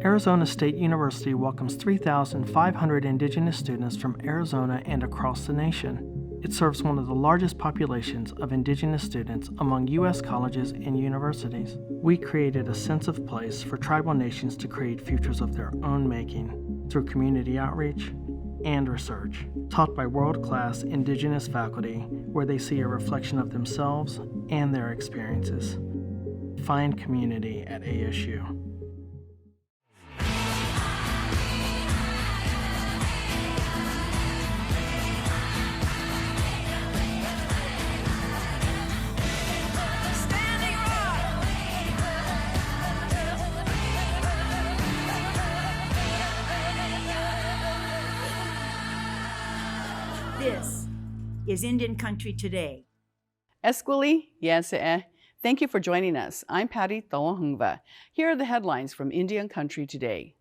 Arizona State University welcomes 3,500 Indigenous students from Arizona and across the nation. It serves one of the largest populations of Indigenous students among U.S. colleges and universities. We created a sense of place for tribal nations to create futures of their own making through community outreach and research, taught by world-class Indigenous faculty where they see a reflection of themselves and their experiences. Find community at ASU. This is Indian Country Today. Esquili, yes, Thank you for joining us. I'm Patty Thohungva. Here are the headlines from Indian Country Today.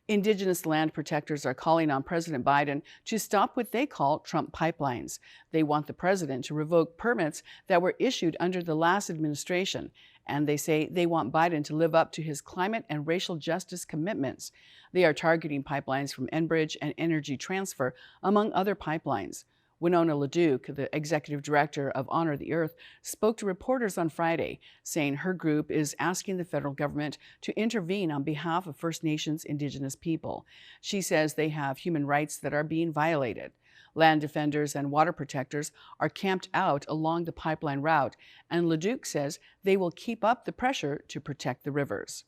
Indigenous land protectors are calling on President Biden to stop what they call Trump pipelines. They want the president to revoke permits that were issued under the last administration, and they say they want Biden to live up to his climate and racial justice commitments. They are targeting pipelines from Enbridge and Energy Transfer, among other pipelines. Winona LaDuke, the executive director of Honor the Earth, spoke to reporters on Friday, saying her group is asking the federal government to intervene on behalf of First Nations Indigenous people. She says they have human rights that are being violated. Land defenders and water protectors are camped out along the pipeline route, and LaDuke says they will keep up the pressure to protect the rivers.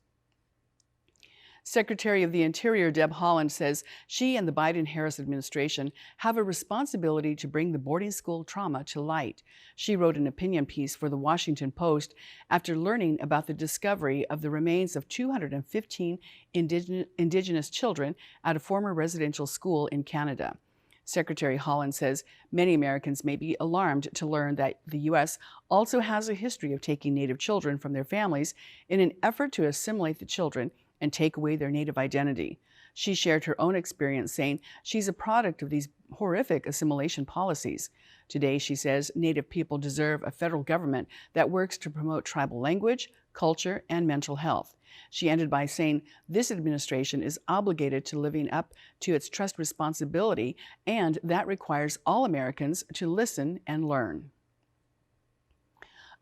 Secretary of the Interior Deb Haaland says she and the Biden-Harris administration have a responsibility to bring the boarding school trauma to light. She wrote an opinion piece for the Washington Post after learning about the discovery of the remains of 215 Indigenous children at a former residential school in Canada. Secretary Haaland says many Americans may be alarmed to learn that the U.S. also has a history of taking Native children from their families in an effort to assimilate the children and take away their Native identity. She shared her own experience, saying she's a product of these horrific assimilation policies. Today, she says Native people deserve a federal government that works to promote tribal language, culture, and mental health. She ended by saying this administration is obligated to living up to its trust responsibility, and that requires all Americans to listen and learn.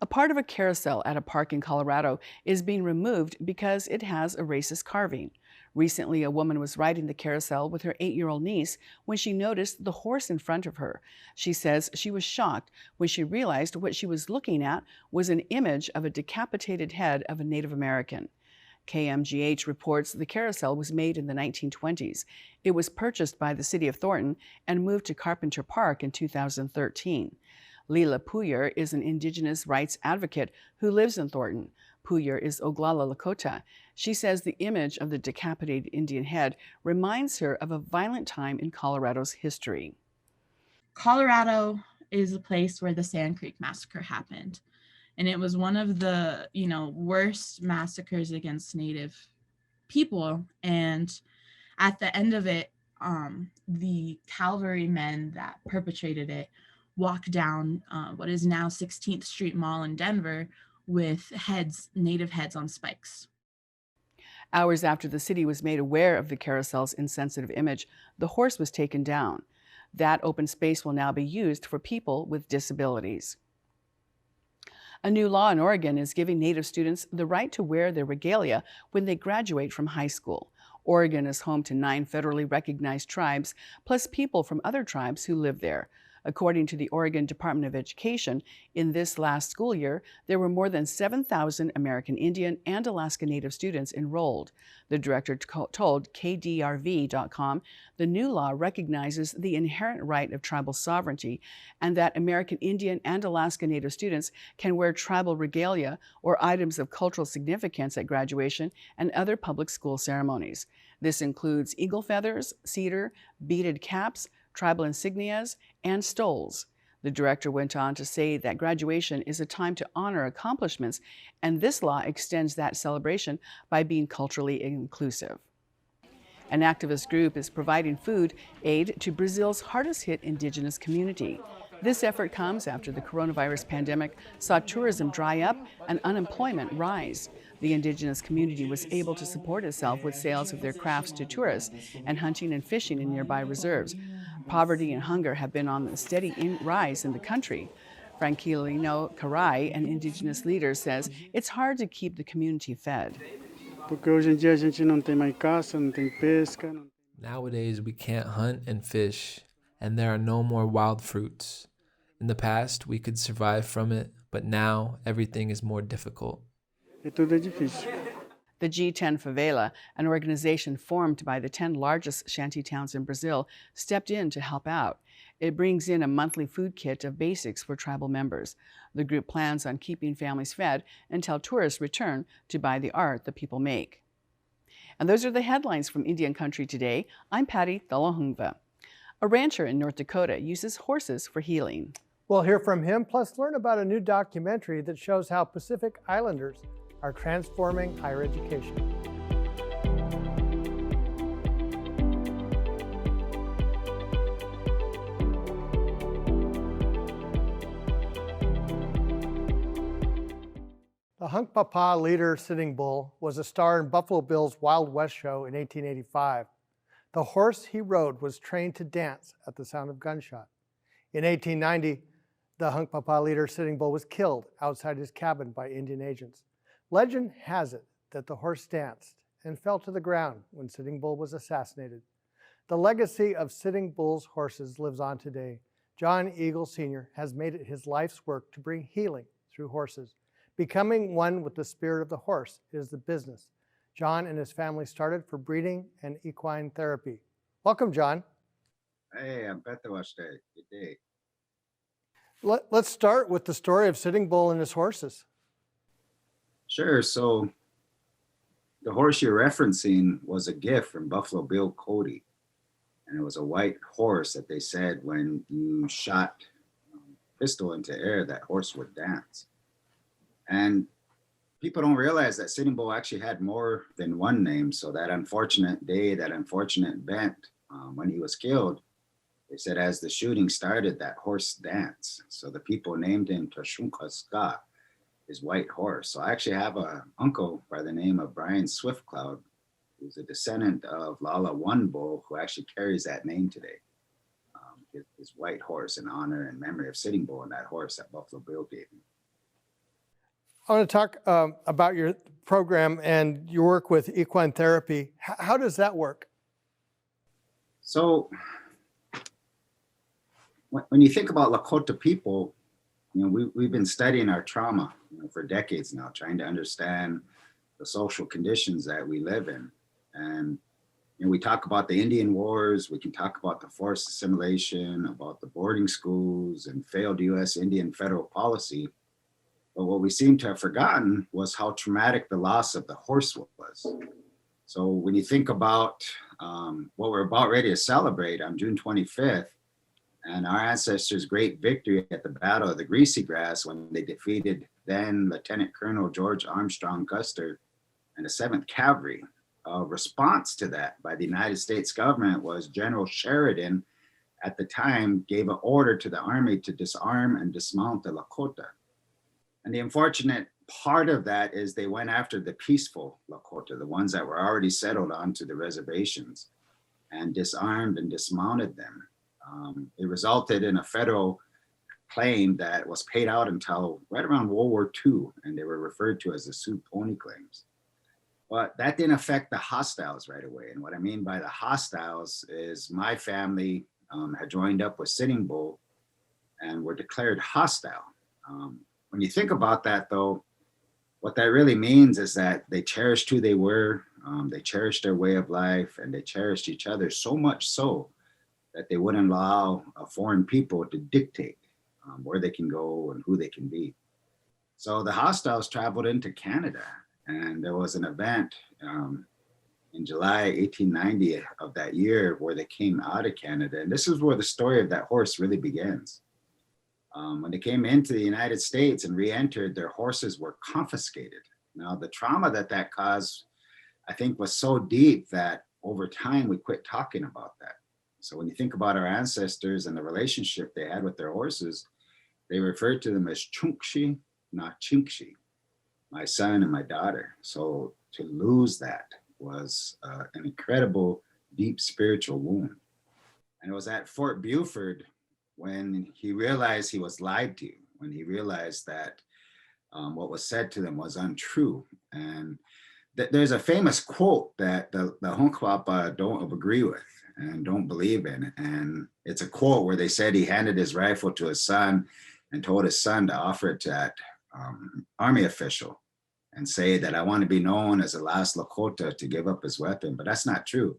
A part of a carousel at a park in Colorado is being removed because it has a racist carving. Recently, a woman was riding the carousel with her 8-year-old niece when she noticed the horse in front of her. She says she was shocked when she realized what she was looking at was an image of a decapitated head of a Native American. KMGH reports the carousel was made in the 1920s. It was purchased by the city of Thornton and moved to Carpenter Park in 2013. Leela Puyer is an Indigenous rights advocate who lives in Thornton. Puyer is Oglala Lakota. She says the image of the decapitated Indian head reminds her of a violent time in Colorado's history. Colorado is a place where the Sand Creek Massacre happened. And it was one of the, worst massacres against Native people. And at the end of it, the cavalrymen that perpetrated it walked down what is now 16th Street Mall in Denver with Native heads on spikes. Hours after the city was made aware of the carousel's insensitive image, the horse was taken down. That open space will now be used for people with disabilities. A new law in Oregon is giving Native students the right to wear their regalia when they graduate from high school. Oregon is home to 9 federally recognized tribes, plus people from other tribes who live there. According to the Oregon Department of Education, in this last school year, there were more than 7,000 American Indian and Alaska Native students enrolled. The director told KDRV.com the new law recognizes the inherent right of tribal sovereignty and that American Indian and Alaska Native students can wear tribal regalia or items of cultural significance at graduation and other public school ceremonies. This includes eagle feathers, cedar, beaded caps, tribal insignias, and stoles. The director went on to say that graduation is a time to honor accomplishments, and this law extends that celebration by being culturally inclusive. An activist group is providing food aid to Brazil's hardest-hit indigenous community. This effort comes after the coronavirus pandemic saw tourism dry up and unemployment rise. The indigenous community was able to support itself with sales of their crafts to tourists and hunting and fishing in nearby reserves. Poverty and hunger have been on a steady rise in the country. Franquilino Caray, an indigenous leader, says it's hard to keep the community fed. Nowadays, we can't hunt and fish, and there are no more wild fruits. In the past, we could survive from it, but now everything is more difficult. The G10 Favela, an organization formed by the 10 largest shanty towns in Brazil, stepped in to help out. It brings in a monthly food kit of basics for tribal members. The group plans on keeping families fed until tourists return to buy the art the people make. And those are the headlines from Indian Country today. I'm Patty Thalahungva. A rancher in North Dakota uses horses for healing. We'll hear from him, plus learn about a new documentary that shows how Pacific Islanders are transforming higher education. The Hunkpapa Leader Sitting Bull was a star in Buffalo Bill's Wild West show in 1885. The horse he rode was trained to dance at the sound of gunshot. In 1890, the Hunkpapa Leader Sitting Bull was killed outside his cabin by Indian agents. Legend has it that the horse danced and fell to the ground when Sitting Bull was assassinated. The legacy of Sitting Bull's horses lives on today. Jon Eagle Sr. has made it his life's work to bring healing through horses. Becoming one with the spirit of the horse is the business Jon and his family started for breeding and equine therapy. Welcome, Jon. Hey, I'm Petawashte. Good day. Let's start with the story of Sitting Bull and his horses. Sure. So the horse you're referencing was a gift from Buffalo Bill Cody. And it was a white horse that they said when you shot pistol into air, that horse would dance. And people don't realize that Sitting Bull actually had more than one name. So that unfortunate day, that unfortunate event, when he was killed, they said as the shooting started, that horse danced. So the people named him Tashunkaska, his white horse. So I actually have an uncle by the name of Brian Swiftcloud, who's a descendant of Lala One Bull, who actually carries that name today. His white horse in honor and memory of Sitting Bull and that horse that Buffalo Bill gave him. I want to talk about your program and your work with equine therapy. How does that work? So when you think about Lakota people, you know, we've been studying our trauma, you know, for decades now, trying to understand the social conditions that we live in. And you know, we talk about the Indian Wars, we can talk about the forced assimilation, about the boarding schools and failed U.S. Indian federal policy. But what we seem to have forgotten was how traumatic the loss of the horse was. So when you think about what we're about ready to celebrate on June 25th, and our ancestors' great victory at the Battle of the Greasy Grass when they defeated then Lieutenant Colonel George Armstrong Custer and the 7th Cavalry, a response to that by the United States government was General Sheridan at the time gave an order to the Army to disarm and dismount the Lakota. And the unfortunate part of that is they went after the peaceful Lakota, the ones that were already settled onto the reservations, and disarmed and dismounted them. It resulted in a federal claim that was paid out until right around World War II, and they were referred to as the Sioux Pony claims. But that didn't affect the hostiles right away. And what I mean by the hostiles is my family had joined up with Sitting Bull and were declared hostile. When you think about that, though, what that really means is that they cherished who they were, they cherished their way of life, and they cherished each other so much so that they wouldn't allow foreign people to dictate where they can go and who they can be. So the hostiles traveled into Canada, and there was an event in July 1890 of that year where they came out of Canada. And this is where the story of that horse really begins. When they came into the United States and re-entered, their horses were confiscated. Now, the trauma that caused, I think, was so deep that over time we quit talking about that. So when you think about our ancestors and the relationship they had with their horses, they referred to them as chunkshi, not chinkshi. my son and my daughter. So to lose that was an incredible, deep spiritual wound. And it was at Fort Buford when he realized he was lied to, when he realized that what was said to them was untrue. And there's a famous quote that the Hunkpapa don't agree with and don't believe in. And it's a quote where they said he handed his rifle to his son and told his son to offer it to that army official and say that I want to be known as the last Lakota to give up his weapon. But that's not true.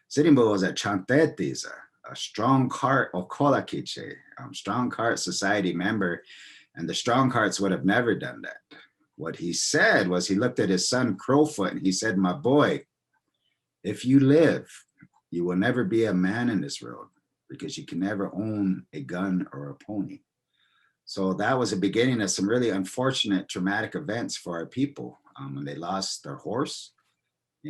Sitting Bull was a Chantetis, a strong cart Okola Kiche, strong cart society member, and the strong carts would have never done that. What he said was he looked at his son Crowfoot and he said, my boy, if you live, you will never be a man in this world because you can never own a gun or a pony. So that was the beginning of some really unfortunate traumatic events for our people when they lost their horse,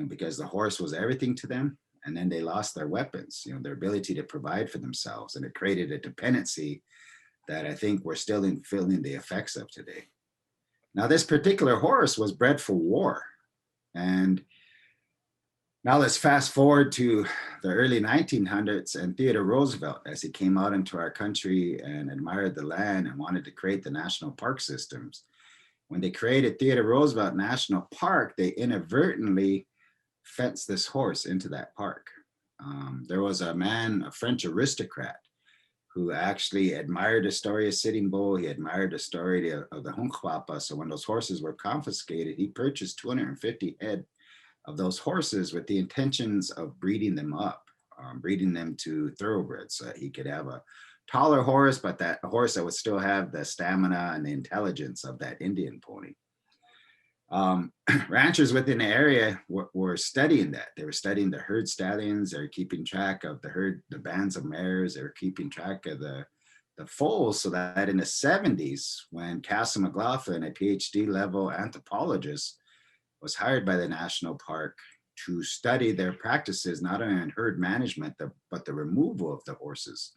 because the horse was everything to them. And then they lost their weapons, their ability to provide for themselves. And it created a dependency that I think we're still feeling the effects of today. Now, this particular horse was bred for war. And now let's fast forward to the early 1900s and Theodore Roosevelt, as he came out into our country and admired the land and wanted to create the national park systems. When they created Theodore Roosevelt National Park, they inadvertently fenced this horse into that park. There was a man, a French aristocrat, who actually admired the story of Sitting Bull. He admired the story of the Hunkpapa. So when those horses were confiscated, he purchased 250 head of those horses with the intentions of breeding them up, breeding them to thoroughbreds so that he could have a taller horse, but that horse that would still have the stamina and the intelligence of that Indian pony. Ranchers within the area were studying that. They were studying the herd stallions. They were keeping track of the herd, the bands of mares. They were keeping track of the foals, so that in the 70s, when Castle McLaughlin, a PhD level anthropologist, was hired by the national park to study their practices, not only in herd management, but the removal of the horses,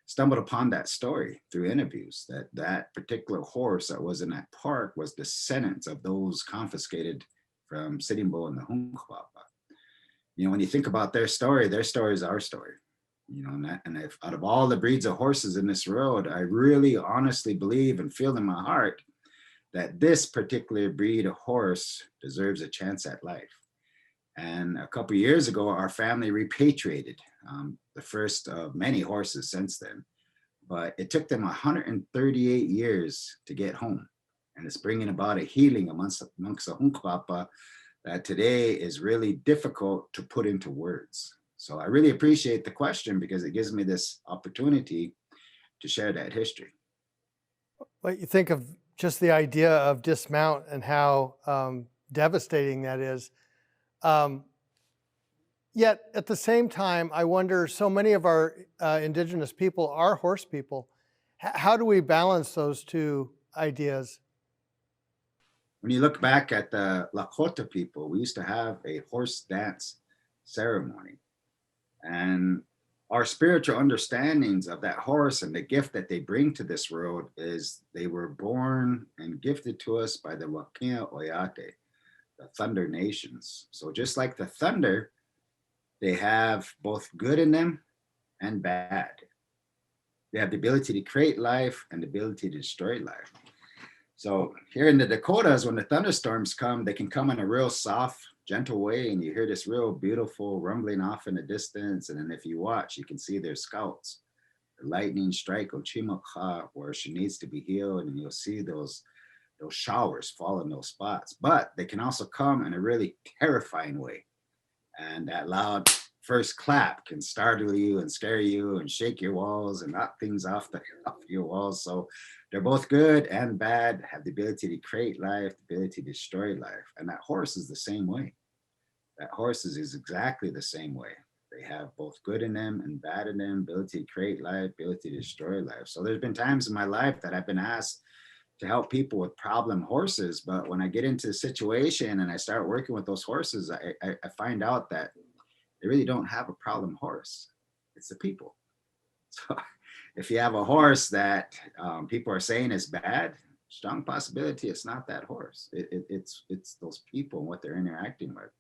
stumbled upon that story through interviews, that particular horse that was in that park was descendants of those confiscated from Sitting Bull and the Hunkpapa. When you think about their story is our story. And if out of all the breeds of horses in this world, I really honestly believe and feel in my heart that this particular breed of horse deserves a chance at life. And a couple of years ago, our family repatriated the first of many horses since then. But it took them 138 years to get home. And it's bringing about a healing amongst the Hunkpapa that today is really difficult to put into words. So I really appreciate the question because it gives me this opportunity to share that history. What you think of just the idea of dismount and how devastating that is. Yet at the same time, I wonder, so many of our indigenous people are horse people. How do we balance those two ideas? When you look back at the Lakota people, we used to have a horse dance ceremony. And our spiritual understandings of that horse and the gift that they bring to this world is they were born and gifted to us by the Wakea Oyate, the Thunder Nations. So just like the thunder, they have both good in them and bad. They have the ability to create life and the ability to destroy life. So here in the Dakotas, when the thunderstorms come, they can come in a real soft, gentle way, and you hear this real beautiful rumbling off in the distance. And then if you watch, you can see their scouts. The lightning strike Ochimaka where she needs to be healed, and you'll see those showers fall in those spots. But they can also come in a really terrifying way. And that loud first clap can startle you and scare you and shake your walls and knock things off your walls. So they're both good and bad, have the ability to create life, the ability to destroy life. And that horse is the same way. That horse is exactly the same way. They have both good in them and bad in them, ability to create life, ability to destroy life. So there's been times in my life that I've been asked to help people with problem horses. But when I get into the situation and I start working with those horses, I find out that they really don't have a problem horse. It's the people. So if you have a horse that people are saying is bad, strong possibility it's not that horse. It's those people and what they're interacting with.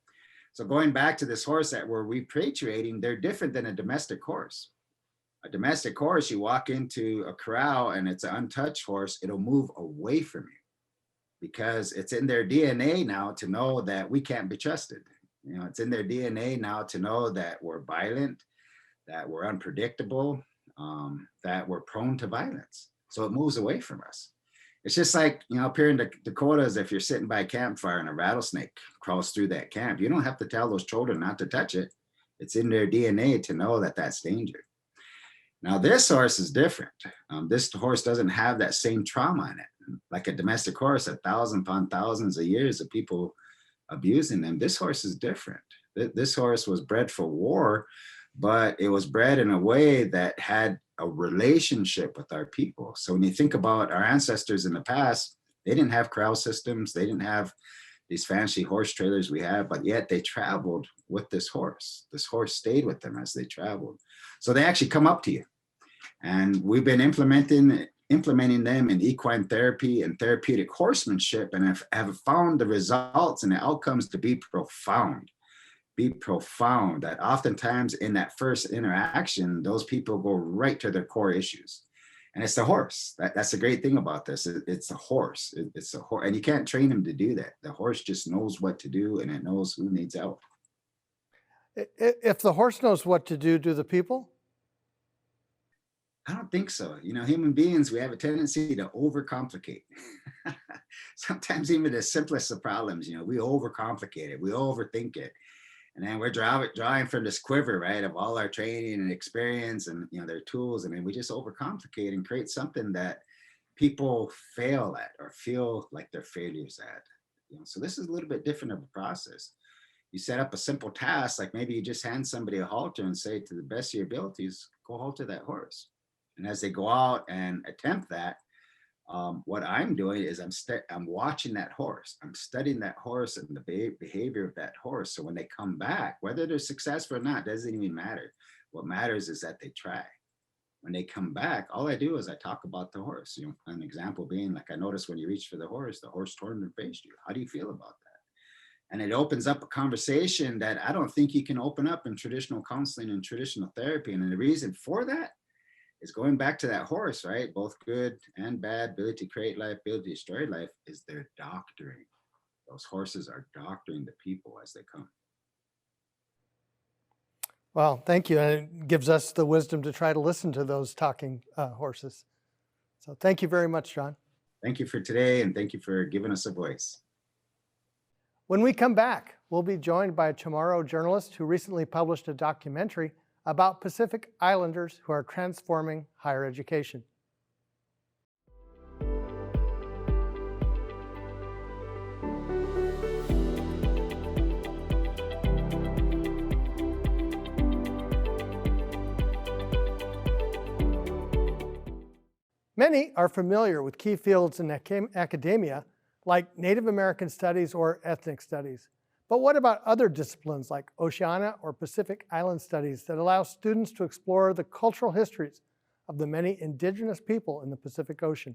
So going back to this horse that we're repatriating, they're different than a domestic horse. A domestic horse, you walk into a corral and it's an untouched horse, it'll move away from you because it's in their DNA now to know that we can't be trusted. You know, it's in their DNA now to know that we're violent, that we're unpredictable, that we're prone to violence. So it moves away from us. It's just like, you know, up here in the Dakotas, if you're sitting by a campfire and a rattlesnake crawls through that camp, you don't have to tell those children not to touch it. It's in their DNA to know that that's danger. Now, this horse is different. This horse doesn't have that same trauma in it. Like a domestic horse, 1,000 upon thousands of years of people abusing them. This horse is different. This horse was bred for war, but it was bred in a way that had a relationship with our people. So when you think about our ancestors in the past, they didn't have corral systems. They didn't have these fancy horse trailers we have, but yet they traveled with this horse. This horse stayed with them as they traveled. So they actually come up to you. And we've been implementing them in equine therapy and therapeutic horsemanship, and have found the results and the outcomes to be profound. That oftentimes in that first interaction, those people go right to their core issues. And it's the horse. That's the great thing about this. It's a horse. It's a horse. And you can't train him to do that. The horse just knows what to do, and it knows who needs help. If the horse knows what to do the people? I don't think so. You know, human beings, we have a tendency to overcomplicate. Sometimes even the simplest of problems, you know, we overcomplicate it. We overthink it. And then we're drawing from this quiver, right, of all our training and experience and, you know, their tools. And then we just overcomplicate and create something that people fail at or feel like they're failures at. You know, so this is a little bit different of a process. You set up a simple task, like maybe you just hand somebody a halter and say, to the best of your abilities, go halter that horse. And as they go out and attempt that, what I'm doing is I'm watching that horse. I'm studying that horse and the behavior of that horse. So when they come back, whether they're successful or not, doesn't even matter. What matters is that they try. When they come back, all I do is I talk about the horse. You know, an example being, like, I noticed when you reached for the horse turned and faced you. How do you feel about that? And it opens up a conversation that I don't think you can open up in traditional counseling and traditional therapy. And the reason for that is going back to that horse, right? Both good and bad, ability to create life, ability to destroy life, is their doctoring. Those horses are doctoring the people as they come. Well, thank you. And it gives us the wisdom to try to listen to those talking horses. So thank you very much, Jon. Thank you for today, and thank you for giving us a voice. When we come back, we'll be joined by a Chamorro journalist who recently published a documentary about Pacific Islanders who are transforming higher education. Many are familiar with key fields in academia like Native American studies or ethnic studies. But what about other disciplines like Oceania or Pacific Island studies that allow students to explore the cultural histories of the many indigenous people in the Pacific Ocean?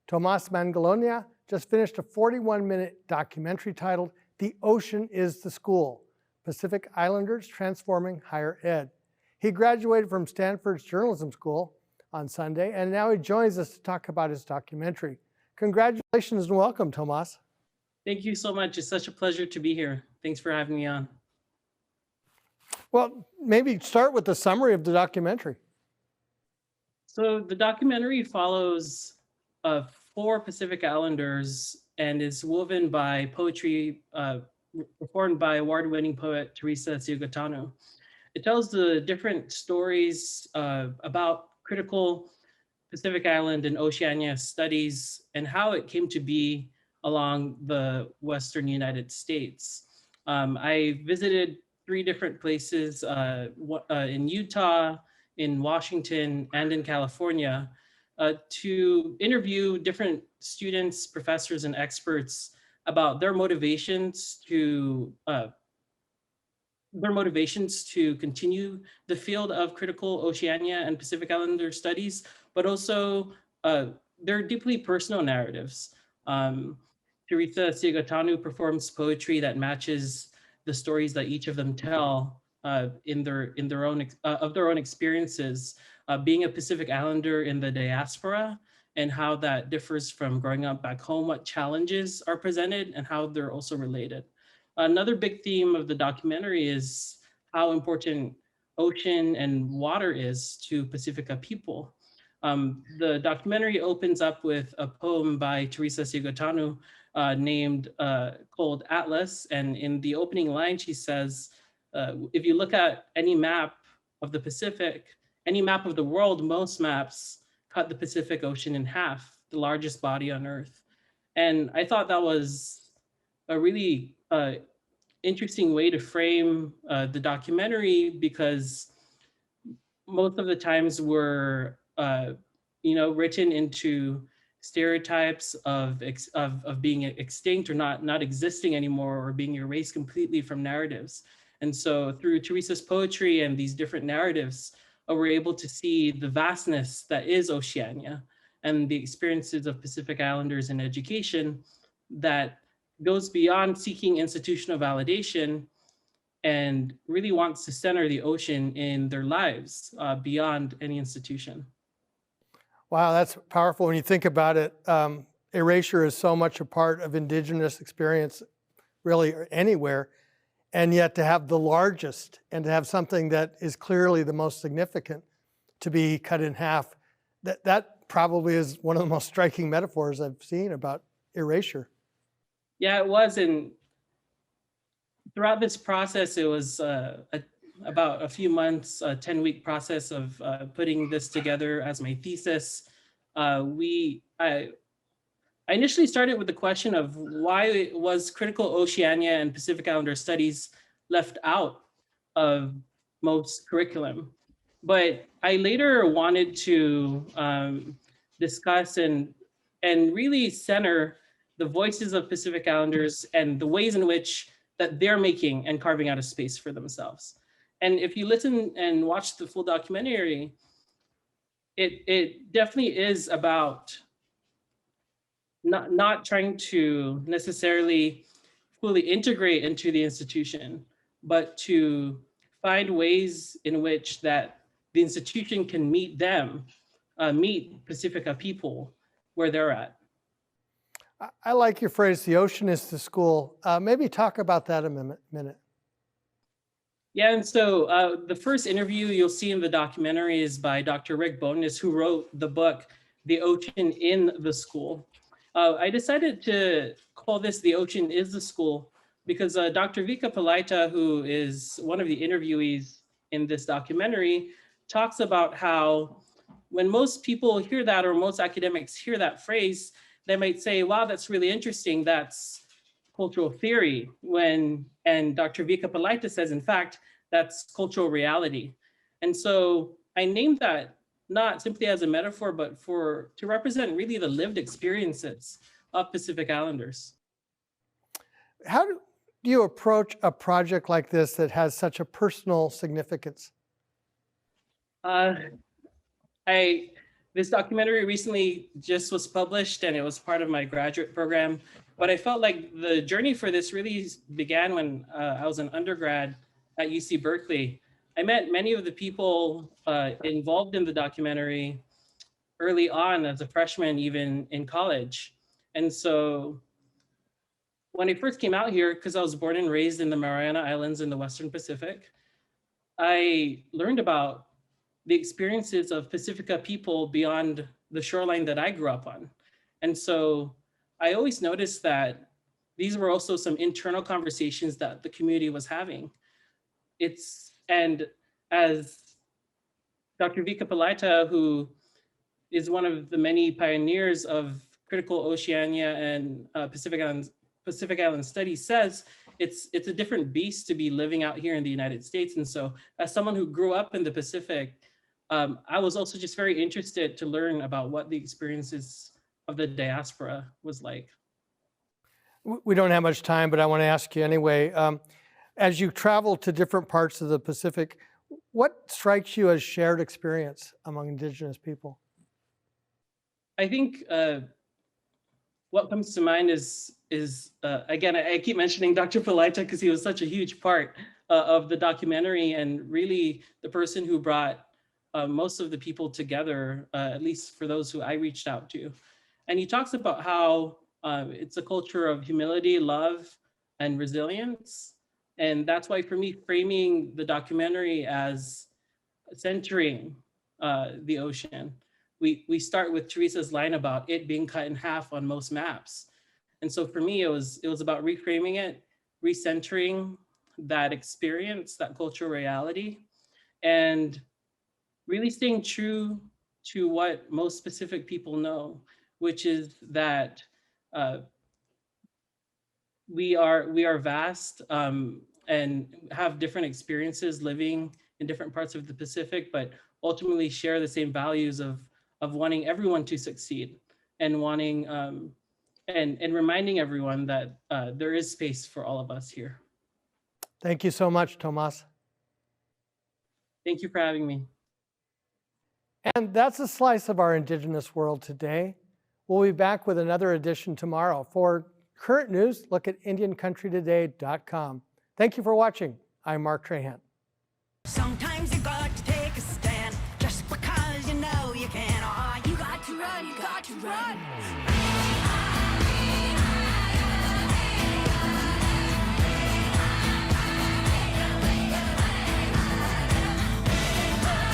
Thomas Manglona just finished a 41-minute documentary titled The Ocean is the School, Pacific Islanders Transforming Higher Ed. He graduated from Stanford's journalism school on Sunday, and now he joins us to talk about his documentary. Congratulations and welcome, Thomas. Thank you so much. It's such a pleasure to be here. Thanks for having me on. Well, maybe start with the summary of the documentary. So the documentary follows 4 Pacific Islanders and is woven by poetry performed by award-winning poet Teresa Ciugatano. It tells the different stories about critical Pacific Island and Oceania studies and how it came to be along the Western United States. I visited 3 different places in Utah, in Washington, and in California to interview different students, professors, and experts about their motivations to continue the field of critical Oceania and Pacific Islander studies, but also they're deeply personal narratives. Teresa Sigatanu performs poetry that matches the stories that each of them tell in their own of their own experiences, being a Pacific Islander in the diaspora, and how that differs from growing up back home, what challenges are presented and how they're also related. Another big theme of the documentary is how important ocean and water is to Pacifica people. The documentary opens up with a poem by Teresa Sigatanu named Cold Atlas. And in the opening line, she says, if you look at any map of the Pacific, any map of the world, most maps cut the Pacific Ocean in half, the largest body on Earth. And I thought that was a really interesting way to frame the documentary, because most of the times we're written into stereotypes of being extinct or not existing anymore, or being erased completely from narratives. And so through Teresa's poetry and these different narratives, we're able to see the vastness that is Oceania and the experiences of Pacific Islanders in education that goes beyond seeking institutional validation and really wants to center the ocean in their lives beyond any institution. Wow, that's powerful when you think about it. Erasure is so much a part of Indigenous experience, really anywhere. And yet to have the largest and to have something that is clearly the most significant to be cut in half, that probably is one of the most striking metaphors I've seen about erasure. Yeah, it was. And throughout this process, it was about a few months, a 10-week process of putting this together as my thesis. I initially started with the question of why was critical Oceania and Pacific Islander studies left out of most curriculum. But I later wanted to discuss and really center the voices of Pacific Islanders and the ways in which that they're making and carving out a space for themselves. And if you listen and watch the full documentary, it definitely is about not trying to necessarily fully integrate into the institution, but to find ways in which that the institution can meet them, meet Pacifica people where they're at. I like your phrase, the ocean is the school. Maybe talk about that a minute. Yeah, and so the first interview you'll see in the documentary is by Dr. Rick Bonis, who wrote the book, The Ocean in the School. I decided to call this The Ocean is the School because Dr. Vika Palaita, who is one of the interviewees in this documentary, talks about how when most people hear that, or most academics hear that phrase, they might say, wow, that's really interesting. That's cultural theory. And Dr. Vika Palaita says, in fact, that's cultural reality. And so I named that not simply as a metaphor, but to represent really the lived experiences of Pacific Islanders. How do you approach a project like this that has such a personal significance? This documentary recently just was published and it was part of my graduate program, but I felt like the journey for this really began when I was an undergrad at UC Berkeley. I met many of the people involved in the documentary early on as a freshman, even in college. And so when I first came out here, because I was born and raised in the Mariana Islands in the Western Pacific, I learned about the experiences of Pacifica people beyond the shoreline that I grew up on. And so I always noticed that these were also some internal conversations that the community was having. And as Dr. Vika Palaita, who is one of the many pioneers of critical Oceania and Pacific Island studies says, it's a different beast to be living out here in the United States. And so as someone who grew up in the Pacific, I was also just very interested to learn about what the experiences of the diaspora was like. We don't have much time, but I want to ask you anyway. As you travel to different parts of the Pacific, what strikes you as shared experience among Indigenous people? I think what comes to mind is again, I keep mentioning Dr. Palaita because he was such a huge part of the documentary, and really the person who brought most of the people together, at least for those who I reached out to. And he talks about how it's a culture of humility, love, and resilience. And that's why for me, framing the documentary as centering the ocean, we start with Teresa's line about it being cut in half on most maps. And so for me, it was about reframing it, recentering that experience, that cultural reality, and really staying true to what most specific people know, which is that we are vast and have different experiences living in different parts of the Pacific, but ultimately share the same values of wanting everyone to succeed, and wanting and reminding everyone that there is space for all of us here. Thank you so much, Tomas. Thank you for having me. And that's a slice of our Indigenous world today. We'll be back with another edition tomorrow. For current news, look at IndianCountryToday.com. Thank you for watching. I'm Mark Trahan. Sometimes you got to take a stand just because you know you can. Oh, you got to run, you got to run.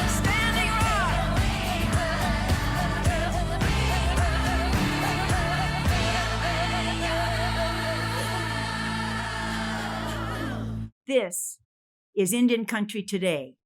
Standing This is Indian Country Today.